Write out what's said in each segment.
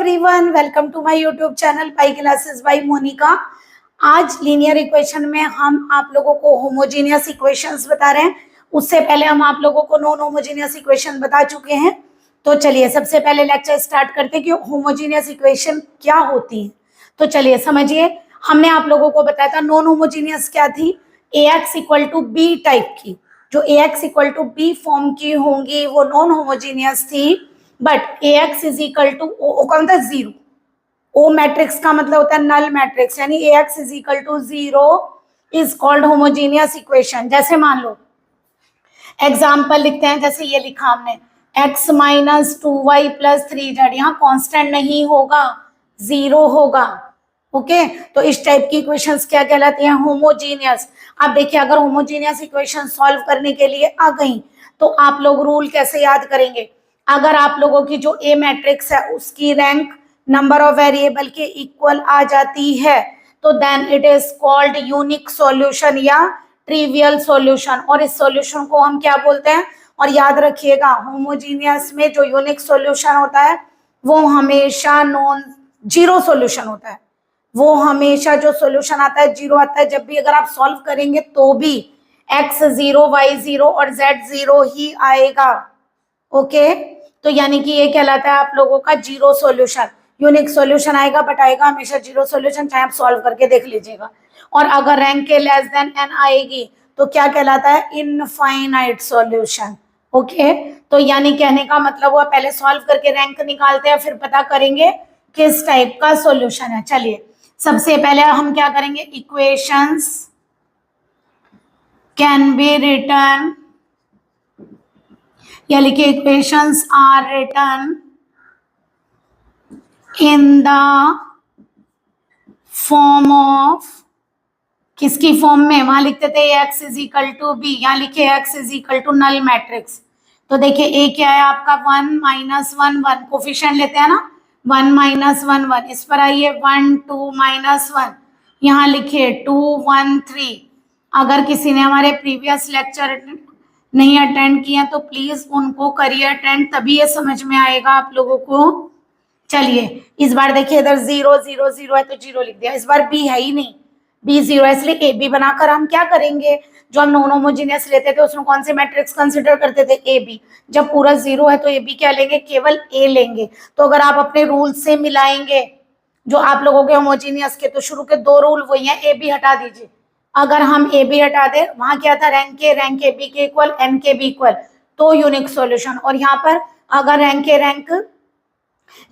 Everyone, welcome to my YouTube channel pi classes by Monika. आज linear equation में हम आप लोगों को होमोजेनियस इक्वेशंस बता रहे हैं। उससे पहले हम आप लोगों को नॉन होमोजेनियस इक्वेशन बता चुके हैं। तो चलिए सबसे पहले लेक्चर स्टार्ट करते हैं कि होमोजेनियस इक्वेशन क्या होती है। तो चलिए समझिए, हमने आप लोगों को बताया था नॉन होमोजेनियस क्या थी, ax equal to B type की। जो ax equal to B form की होंगी वो नॉन होमोजेनियस थी। But ax is equal to O का मतलब जीरो, ओ मैट्रिक्स का मतलब होता है नल मैट्रिक्स, यानी ax is equal to zero is called homogeneous equation. जैसे मान लो एग्जाम्पल लिखते हैं, जैसे ये लिखा हमने x minus 2y plus 3z, यहाँ कॉन्स्टेंट नहीं होगा, जीरो होगा। ओके तो इस टाइप की इक्वेशंस क्या कहलाती हैं, होमोजेनियस। अब देखिए अगर होमोजेनियस इक्वेशन सॉल्व करने के लिए आ गई तो आप लोग रूल कैसे याद करेंगे। अगर आप लोगों की जो ए मैट्रिक्स है उसकी रैंक नंबर ऑफ वेरिएबल के इक्वल आ जाती है तो then it is called unique solution या ट्रिवियल सॉल्यूशन। और इस सॉल्यूशन को हम क्या बोलते हैं, और याद रखिएगा होमोजेनियस में जो यूनिक सॉल्यूशन होता है वो हमेशा नॉन जीरो सॉल्यूशन होता है। वो हमेशा जो सॉल्यूशन आता है जीरो आता है। जब भी अगर आप सॉल्व करेंगे तो भी x जीरो, y जीरो और z जीरो ही आएगा। ओके तो यानी कि ये कहलाता है आप लोगों का जीरो सॉल्यूशन। यूनिक सॉल्यूशन आएगा बट आएगा हमेशा जीरो सॉल्यूशन, चाहे आप सॉल्व करके देख लीजिएगा। और अगर रैंक के लेस देन n आएगी तो क्या कहलाता है, इनफाइनाइट सॉल्यूशन। ओके तो यानी कहने का मतलब हुआ पहले सॉल्व करके रैंक निकालते हैं फिर पता करेंगे किस टाइप का सॉल्यूशन है। चलिए सबसे पहले हम क्या करेंगे, इक्वेशंस कैन बी रिटन, या लिखिए equations are written in the form of, किसकी फॉर्म में, वहां लिखते थे x is equal to B, यहाँ लिखे x is equal to null matrix. तो देखिए a क्या है आपका 1 माइनस 1 1, कोफिशिएंट लेते हैं ना 1 माइनस 1 1, इस पर आइए 1 2 माइनस 1, यहाँ लिखिए 2 1 3। अगर किसी ने हमारे प्रीवियस लेक्चर नहीं अटेंड किया तो प्लीज उनको करिए अटेंड, तभी ये समझ में आएगा आप लोगों को। चलिए इस बार देखिए इधर 0 0 0 है तो 0 लिख दिया, इस बार b है ही नहीं, b 0 है इसलिए ए बी बनाकर हम क्या करेंगे, जो हम नॉन होमोजेनियस लेते थे उसमें कौन से मैट्रिक्स कंसिडर करते थे, ए बी। जब पूरा 0 है तो ए बी क्या लेंगे, केवल ए लेंगे। तो अगर आप अपने रूल से मिलाएंगे जो आप लोगों के होमोजेनियस के, तो शुरू के दो रूल वही है, ए बी हटा दीजिए। अगर हम ए बी हटा दे, वहां क्या था रैंक ए बी के इक्वल एन के बी इक्वल, तो यूनिक सॉल्यूशन। और यहाँ पर अगर रैंक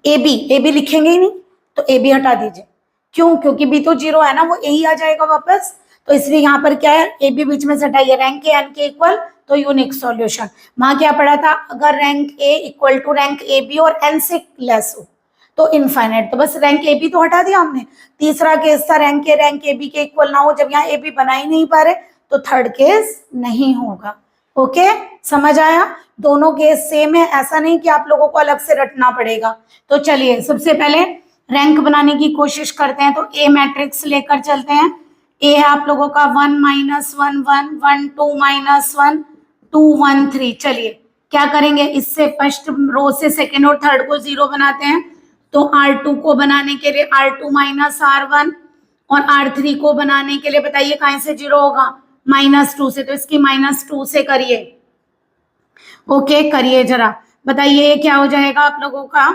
ए बी लिखेंगे ही नहीं तो ए बी हटा दीजिए, क्यों, क्योंकि बी तो जीरो है ना, वो ए ही आ जाएगा वापस। तो इसलिए यहाँ पर क्या है, ए बी बीच में से हटाइए, रैंक ए एन के इक्वल तो यूनिक सॉल्यूशन। वहां क्या पढ़ा था, अगर rank A equal to rank A B और एन से लेस हो तो इनफाइनाइट, तो बस रैंक ए बी तो हटा दिया हमने। तीसरा केस था रैंक ए बी के इक्वल ना हो, जब यहाँ ए बी बना ही नहीं पा रहे तो थर्ड केस नहीं होगा। ओके समझ आया, दोनों केस सेम है, ऐसा नहीं कि आप लोगों को अलग से रटना पड़ेगा। तो चलिए सबसे पहले रैंक बनाने की कोशिश करते हैं। तो ए मैट्रिक्स लेकर चलते हैं। ए है आप लोगों का 1 माइनस 1 1 1 2 माइनस 1 2 1 3। चलिए क्या करेंगे, इससे फर्स्ट रो से सेकेंड और थर्ड को 0 बनाते हैं। तो R2 को बनाने के लिए R2 माइनस R1 और R3 को बनाने के लिए बताइए कहां से 0 होगा, -2 से, तो इसकी -2 से करिए। ओके करिए जरा, बताइए ये क्या हो जाएगा आप लोगों का,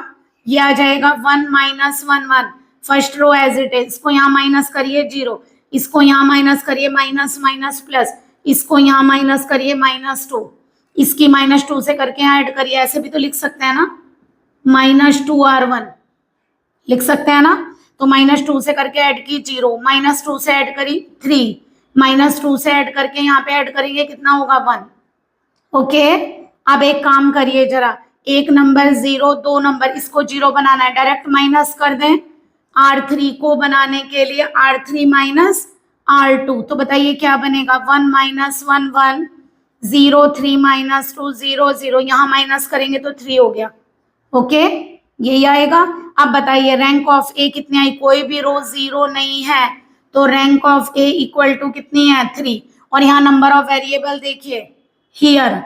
ये आ जाएगा 1 minus 1 1, first row as it is, इसको यहाँ माइनस करिए 0, इसको यहाँ माइनस करिए माइनस माइनस प्लस, इसको यहाँ माइनस करिए -2, इसकी -2 से करके यहाँ ऐड करिए, ऐसे भी तो लिख सकते हैं ना, -2R1 लिख सकते हैं ना। तो -2 से करके ऐड की 0, -2 से ऐड करी 3, -2 से ऐड करके यहाँ पे ऐड करेंगे कितना होगा 1। ओके अब एक काम करिए जरा, एक नंबर 0 2 नंबर, इसको 0 बनाना है, डायरेक्ट माइनस कर दें। R3 को बनाने के लिए R3 माइनस R2, तो बताइए क्या बनेगा, 1 माइनस 1 1 0 3 माइनस 2 0 0, यहाँ माइनस करेंगे तो 3 हो गया। ओके यही आएगा। अब बताइए रैंक ऑफ ए कितनी आई, कोई भी रो 0 नहीं है तो rank of A equal to कितनी है 3। और यहाँ नंबर ऑफ वेरिएबल देखिए, हियर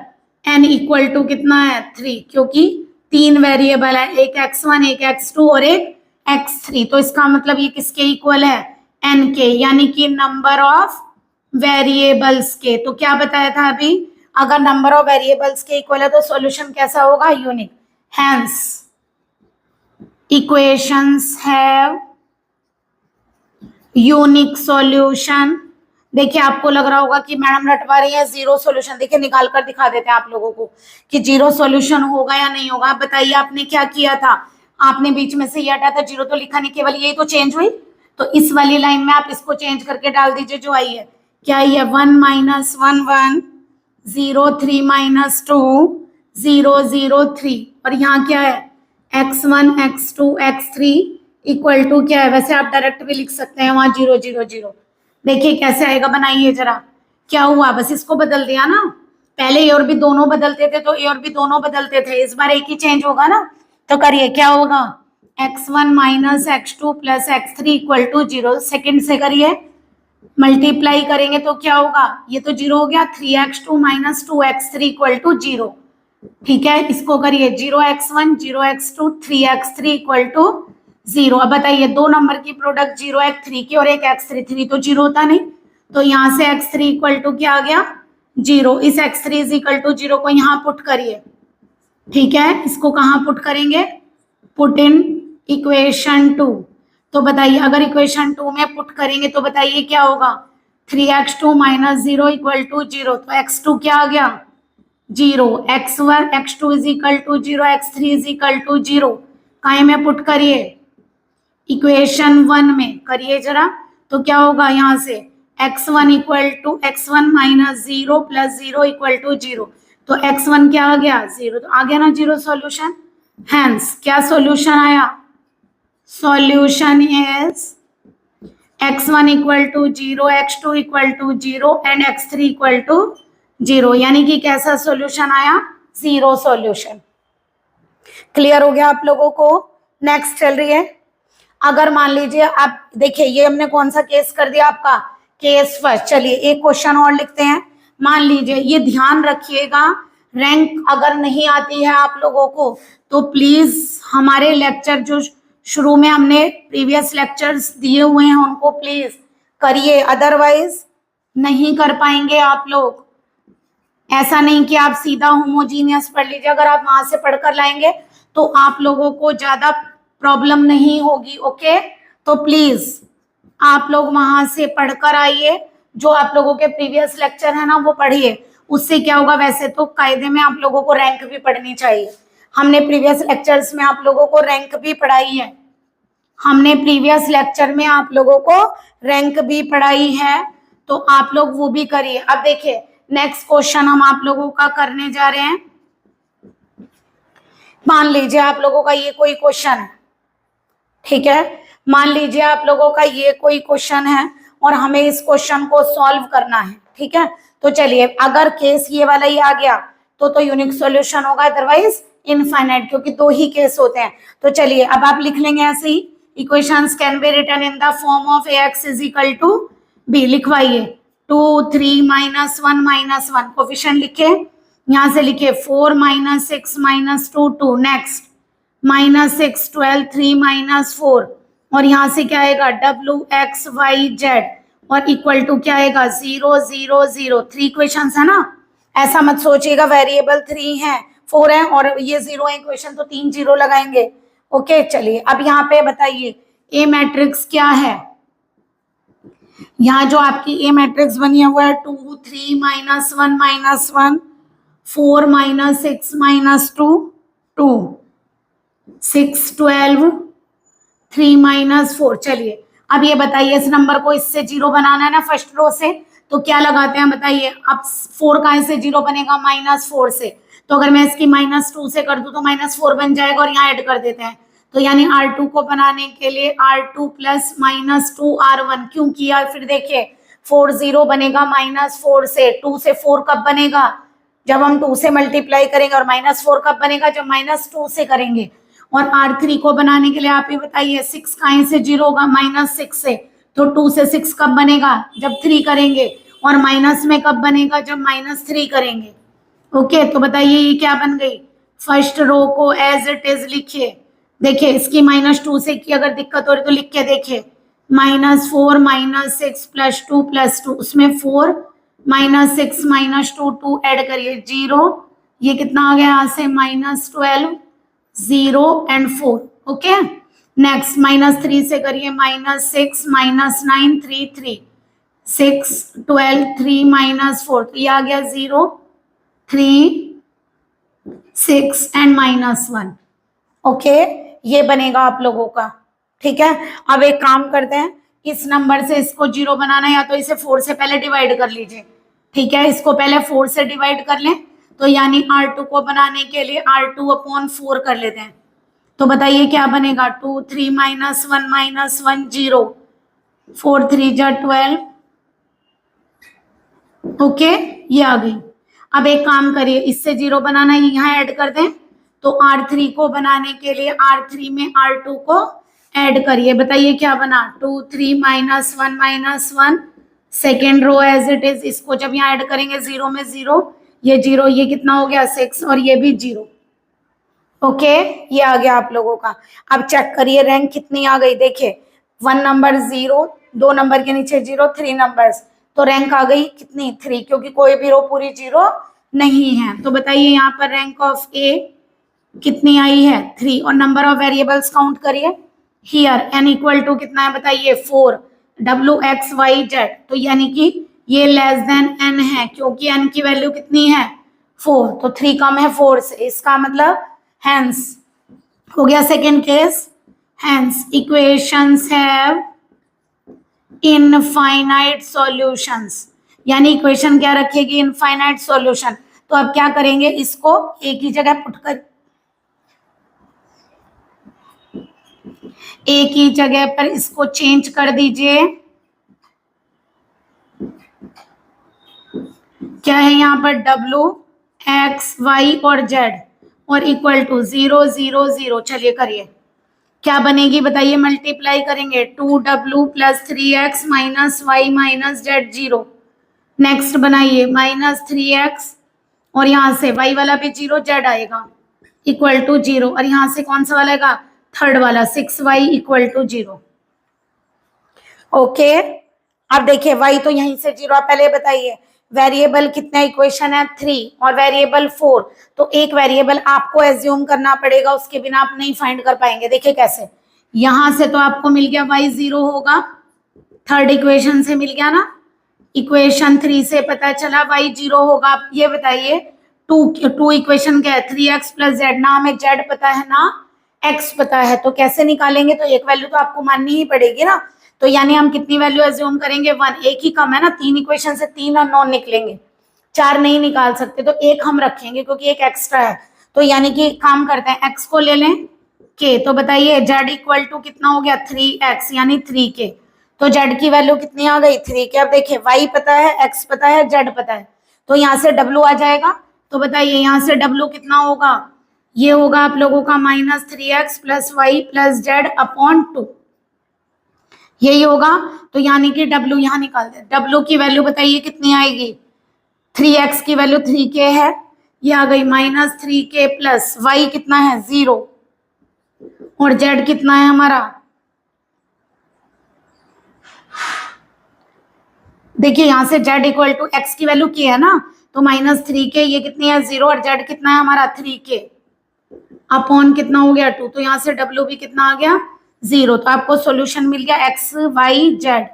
n इक्वल टू कितना है 3, क्योंकि तीन वेरिएबल है, एक x1 एक x2 और एक x3, तो इसका मतलब ये किसके इक्वल है, n के, यानी कि नंबर ऑफ वेरिएबल्स के। तो क्या बताया था अभी, अगर नंबर ऑफ वेरिएबल्स के इक्वल है तो सॉल्यूशन कैसा होगा, unique. Hence equations have unique solution. देखिए आपको लग रहा होगा कि मैडम रटवा रही है, जीरो सॉल्यूशन। देखिए निकाल कर दिखा देते हैं आप लोगों को कि जीरो सॉल्यूशन होगा या नहीं होगा। आप बताइए आपने क्या किया था, आपने बीच में से ये हटा था, जीरो तो लिखा नहीं, केवल यही तो चेंज हुई। तो इस वाली लाइन में आप इसको चेंज करके डाल दीजिए, जो आई है क्या आई है, 1 - 1 1 0 3 - 2 0 0 3, और यहाँ क्या है x1 x2 x3 equal to क्या है, वैसे आप डायरेक्ट भी लिख सकते हैं वहां 0 0 0। देखिए कैसे आएगा, बनाइए जरा। क्या हुआ, बस इसको बदल दिया ना, पहले ए और बी दोनों बदलते थे तो ए और बी दोनों बदलते थे, इस बार एक ही चेंज होगा ना। तो करिए क्या होगा, x1 - x2 + x3 equal to 0। Second से करिए, मल्टीप्लाई करेंगे तो क्या होगा, ये तो 0 हो गया, 3x2 - 2x3 इक्वल टू 0। ठीक है, इसको करिए 0x1 0x2 3x3 equal to 0। अब बताइए दो नंबर की प्रोडक्ट 0 x3 की और एक x3, 3 तो 0 होता नहीं, तो यहाँ से x3 इक्वल टू क्या आ गया, 0। इस x3 इज इक्वल टू 0 को यहाँ पुट करिए। ठीक है, इसको कहाँ पुट करेंगे, पुट इन इक्वेशन 2। तो बताइए अगर इक्वेशन 2 में पुट करेंगे तो बताइए क्या होगा, 3x2 - 0 इक्वल टू 0। तो x2 क्या आ गया, 0, x1 x2 is equal to 0, x3 is equal to 0। कहीं में पुट करिए, इक्वेशन 1 में करिए जरा। तो क्या होगा यहाँ से, x1 equal to x1 - 0 + 0 equal to 0। तो x1 क्या आ गया, 0, तो आ गया ना 0 सॉल्यूशन। हेंस क्या सॉल्यूशन आया, solution is x1 equal to 0 x2 equal to 0 and x3 equal to 0, यानी कि कैसा सॉल्यूशन आया, जीरो सॉल्यूशन। क्लियर हो गया आप लोगों को। नेक्स्ट चल रही है, अगर मान लीजिए आप देखिए ये हमने कौन सा केस कर दिया आपका, केस फर्स्ट। चलिए एक क्वेश्चन और लिखते हैं। मान लीजिए, ये ध्यान रखिएगा, रैंक अगर नहीं आती है आप लोगों को तो प्लीज हमारे लेक्चर जो शुरू में हमने प्रीवियस लेक्चर्स दिए हुए हैं उनको प्लीज करिए, अदरवाइज नहीं कर पाएंगे आप लोग। ऐसा नहीं कि आप सीधा होमोजीनियस पढ़ लीजिए, अगर आप वहां से पढ़कर लाएंगे तो आप लोगों को ज्यादा प्रॉब्लम नहीं होगी। ओके, तो प्लीज आप लोग वहां से पढ़कर आइए, जो आप लोगों के प्रीवियस लेक्चर है ना वो पढ़िए। उससे क्या होगा, वैसे तो कायदे में आप लोगों को रैंक भी पढ़नी चाहिए। हमने प्रीवियस लेक्चर्स में आप लोगों को रैंक भी पढ़ाई है, हमने प्रीवियस लेक्चर में आप लोगों को रैंक भी पढ़ाई है, तो आप लोग वो भी करिए। अब देखिए नेक्स्ट क्वेश्चन हम आप लोगों का करने जा रहे हैं। मान लीजिए आप लोगों का ये कोई क्वेश्चन है, ठीक है, मान लीजिए आप लोगों का ये कोई क्वेश्चन है और हमें इस क्वेश्चन को सॉल्व करना है। ठीक है, तो चलिए अगर केस ये वाला ही आ गया तो यूनिक सॉल्यूशन होगा, अदरवाइज इनफाइनाइट, क्योंकि दो ही केस होते हैं। तो चलिए अब आप लिख लेंगे ऐसे ही, equations can be written in the form of ax is equal to b। लिखवाइए 2 3 - 1 - 1 कोफिशिएंट लिखे, यहाँ से लिखे 4 - 6 - 2 2। नेक्स्ट -6 12 3 - 4, और यहाँ से क्या आएगा w x y z, और इक्वल टू क्या आएगा 0 0 0। 3 इक्वेशंस है ना, ऐसा मत सोचिएगा वेरिएबल 3 है 4 है और ये 0 है इक्वेशन, तो 3 0 लगाएंगे। ओके, चलिए अब यहाँ पे बताइए ए मैट्रिक्स क्या है। यहाँ जो आपकी ए मैट्रिक्स बनी हुआ है 2 3 - 1 - 1 4 - 6 - 2 2 6 12 3 - 4। चलिए अब ये बताइए, इस नंबर को इससे 0 बनाना है ना फर्स्ट रो से, तो क्या लगाते हैं बताइए। अब 4 कहाँ से 0 बनेगा, -4 से, तो अगर मैं इसकी -2 से कर दूं तो -4 बन जाएगा, और यहाँ ऐड कर देते हैं। तो यानी R2 को बनाने के लिए R2 + -2 R1 क्यों किया, फिर देखिए 4 0 बनेगा -4 से, 2 से 4 कब बनेगा, जब हम 2 से मल्टीप्लाई करेंगे, और -4 कब बनेगा, जब -2 से करेंगे। और R3 को बनाने के लिए आप ही बताइए 6 कहीं से 0 होगा, -6 से, तो 2 से 6 कब बनेगा, जब 3 करेंगे, और माइनस में कब बनेगा, जब -3 करेंगे। ओके, तो बताइए ये क्या बन गई फर्स्ट रो को एज इट इज लिखिए। देखिए इसकी -2 से की अगर दिक्कत हो रही तो लिख के देखिए, -4 -6 +2 +2, उसमें 4 -6 -2 2 ऐड करिए 0, ये कितना आ गया यहाँ से -12 0 एंड 4। ओके, नेक्स्ट -3 से करिए, -6 -9 3 3 6 12 3 -4, तो ये आ गया 0 3 6 एंड -1। ओके, ये बनेगा आप लोगों का। ठीक है, अब एक काम करते हैं, इस नंबर से इसको 0 बनाना है, या तो इसे 4 से पहले डिवाइड कर लीजिए। ठीक है, इसको पहले 4 से डिवाइड कर लें, तो यानी R2 को बनाने के लिए R2/4 कर लेते हैं। तो बताइए क्या बनेगा, 2 3 -1 -1 0, 4 3 जा 12। ओके, ये आ गई। अब एक काम करिए, इससे 0 बनाना है, यहाँ ऐड कर दें, तो R3 को बनाने के लिए R3 में R2 को ऐड करिए। बताइए क्या बना, 2 3 -1 -1, second row as it is, इसको जब यहाँ ऐड करेंगे 0 में 0, ये 0, ये कितना हो गया 6, और ये भी 0। ओके, ये आ गया आप लोगों का। अब चेक करिए रैंक कितनी आ गई। देखिए 1 नंबर 0, 2 नंबर के नीचे 0, 3 नंबर्स, तो रैंक आ गई कितनी 3, क्योंकि कोई भी रो पूरी 0 नहीं है। तो बताइए यहाँ पर रैंक ऑफ ए कितनी आई है 3, और नंबर ऑफ वेरिएबल्स काउंट करिए। हियर n इक्वल टू कितना है बताइए 4, WX Y Z, तो यानी कि ये लेस देन n है, क्योंकि n की वैल्यू कितनी है 4, तो 3 कम है 4 से, इसका मतलब हैंस हो गया second case. Hence equations have infinite solutions, यानी इक्वेशन क्या रखेगी, इनफाइनाइट सॉल्यूशन। तो अब क्या करेंगे, इसको एक ही जगह पुट कर, एक ही जगह पर इसको चेंज कर दीजिए। क्या है यहाँ पर WX Y और Z, और इक्वल टू 0 0 0। चलिए करिए, क्या बनेगी बताइए, मल्टीप्लाई करेंगे 2W + 3X - Y - Z 0। Next बनाइए -3X, और यहाँ से Y वाला भी 0, Z आएगा इक्वल टू 0, और यहाँ से कौन सा वाला आएगा, थर्ड वाला 6Y इक्वल टू 0। ओके, अब देखिए Y तो यहीं से 0, आप पहले बताइए वेरिएबल कितना इक्वेशन है 3 और वेरिएबल 4, तो एक वेरिएबल आपको एज्यूम करना पड़ेगा, उसके बिना आप नहीं फाइंड कर पाएंगे। देखिए कैसे, यहां से तो आपको मिल गया Y 0 होगा, थर्ड इक्वेशन से मिल गया ना, इक्वेशन 3 से पता चला Y 0 होगा। आप ये बताइए टू इक्वेशन क्या है, 3X + Z, ना हमें Z पता है ना X पता है, तो कैसे निकालेंगे, तो एक वैल्यू तो आपको माननी ही पड़ेगी ना। तो यानी हम कितनी वैल्यू एज्यूम करेंगे 1, एक ही कम है ना, 3 इक्वेशन से 3 और 9 निकलेंगे, 4 नहीं निकाल सकते, तो एक हम रखेंगे क्योंकि एक एक्स्ट्रा है। तो यानी कि काम करते हैं, x को ले लें k, तो बताइए z इक्वल टू कितना हो गया 3x, यानी 3k, तो z की वैल्यू कितनी आ गई 3k। अब देखिए y पता है, x पता है, z पता है, तो यहाँ से w आ जाएगा। तो बताइए यहाँ से w कितना होगा, ये होगा आप लोगों का -3x + y + z/2, यही होगा। तो यानी कि W यहाँ निकाल दे, W की वैल्यू बताइए कितनी आएगी, 3x की वैल्यू 3k है, ये आ गई -3k + y कितना है 0, और z कितना है हमारा, देखिए यहाँ से z इक्वल टू x की वैल्यू k है ना, तो -3k, ये कितनी है 0, और z कितना है हमारा 3k अपॉन कितना हो गया 2, तो यहाँ से W भी कितना आ गया 0। तो आपको सॉल्यूशन मिल गया x y z,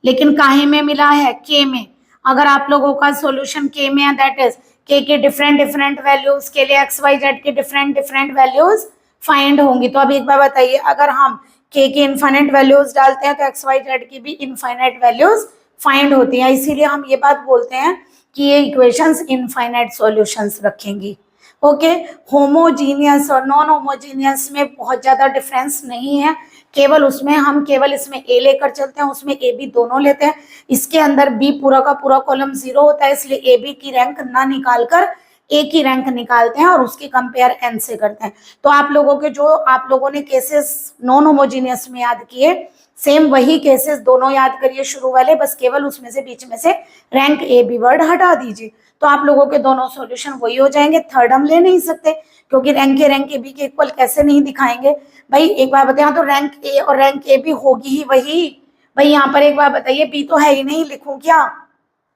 लेकिन काहे में मिला है, k में। अगर आप लोगों का सॉल्यूशन k में है, दैट इज k के डिफरेंट वैल्यूज के लिए x y z के डिफरेंट वैल्यूज फाइंड होंगी। तो अब एक बार बताइए, अगर हम k के इनफाइनाइट वैल्यूज डालते हैं तो x y z की भी इनफाइनाइट वैल्यूज फाइंड होती हैं, इसीलिए हम ये बात बोलते हैं कि ये इक्वेशंस इनफाइनाइट सॉल्यूशंस रखेंगी। ओके, होमोजीनियस और नॉन होमोजीनियस में बहुत ज्यादा डिफरेंस नहीं है, केवल उसमें हम केवल इसमें a लेकर चलते हैं, उसमें a b दोनों लेते हैं, इसके अंदर b पूरा का पूरा कॉलम 0 होता है, इसलिए a b की रैंक ना निकालकर a की रैंक निकालते हैं और उसकी कंपेयर n से करते हैं। तो आप लोगों के जो आप लोगों ने केसेस नॉन होमोजीनियस में याद किए, सेम वही केसेस दोनों याद करिए शुरू वाले, बस केवल उसमें से बीच में से रैंक ए बी वर्ड हटा दीजिए। तो आप लोगों के दोनों सॉल्यूशन वही हो जाएंगे, थर्ड हम ले नहीं सकते क्योंकि रैंक ए बी के इक्वल कैसे नहीं दिखाएंगे भाई। एक बार बताइए, तो रैंक ए और रैंक ए भी होगी ही वही भाई। यहाँ पर एक बार बताइए, बी तो है ही नहीं, लिखूं क्या?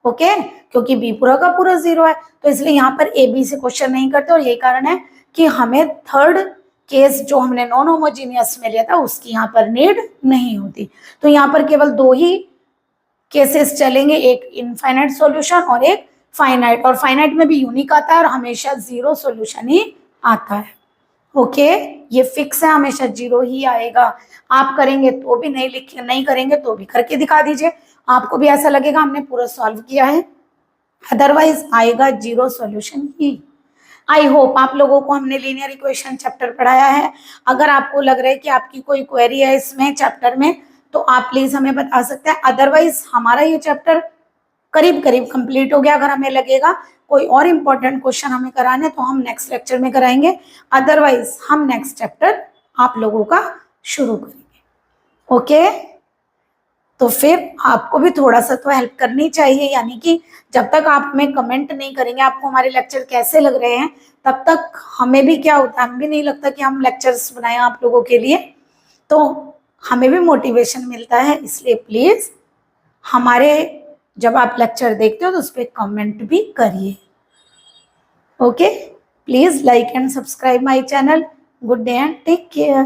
ओके, क्योंकि बी पूरा का पूरा 0 है, तो इसलिए यहाँ पर ए बी से क्वेश्चन नहीं करते, और यही कारण है कि हमें थर्ड केस जो हमने नॉन होमोजीनियस में लिया था उसकी यहाँ पर नीड नहीं होती। तो यहाँ पर केवल दो ही केसेस चलेंगे, एक इनफाइनाइट सॉल्यूशन और एक फाइनाइट, और फाइनाइट में भी यूनिक आता है और हमेशा 0 सॉल्यूशन ही आता है। ओके, ये फिक्स है, हमेशा 0 ही आएगा। आप करेंगे तो भी, नहीं करेंगे तो भी करके दिखा दीजिए, आपको भी ऐसा लगेगा हमने पूरा सॉल्व किया है, अदरवाइज आएगा 0 सॉल्यूशन ही। आई होप आप लोगों को हमने लीनियर इक्वेशन चैप्टर पढ़ाया है। अगर आपको लग रहा है कि आपकी कोई क्वेरी है इसमें चैप्टर में, तो आप प्लीज हमें बता सकते हैं, अदरवाइज हमारा ये चैप्टर करीब करीब कंप्लीट हो गया। अगर हमें लगेगा कोई और इम्पोर्टेंट क्वेश्चन हमें कराने तो हम नेक्स्ट लेक्चर में कराएंगे, अदरवाइज हम नेक्स्ट चैप्टर आप लोगों का शुरू करेंगे। ओके, तो फिर आपको भी थोड़ा सा तो हेल्प करनी चाहिए, यानी कि जब तक आप हमें कमेंट नहीं करेंगे आपको हमारे लेक्चर कैसे लग रहे हैं, तब तक हमें भी क्या होता है, हमें भी नहीं लगता कि हम लेक्चर्स बनाए आप लोगों के लिए, तो हमें भी मोटिवेशन मिलता है। इसलिए प्लीज हमारे जब आप लेक्चर देखते हो तो उस पर कमेंट भी करिए। Okay, please like and subscribe my channel. Good day and take care.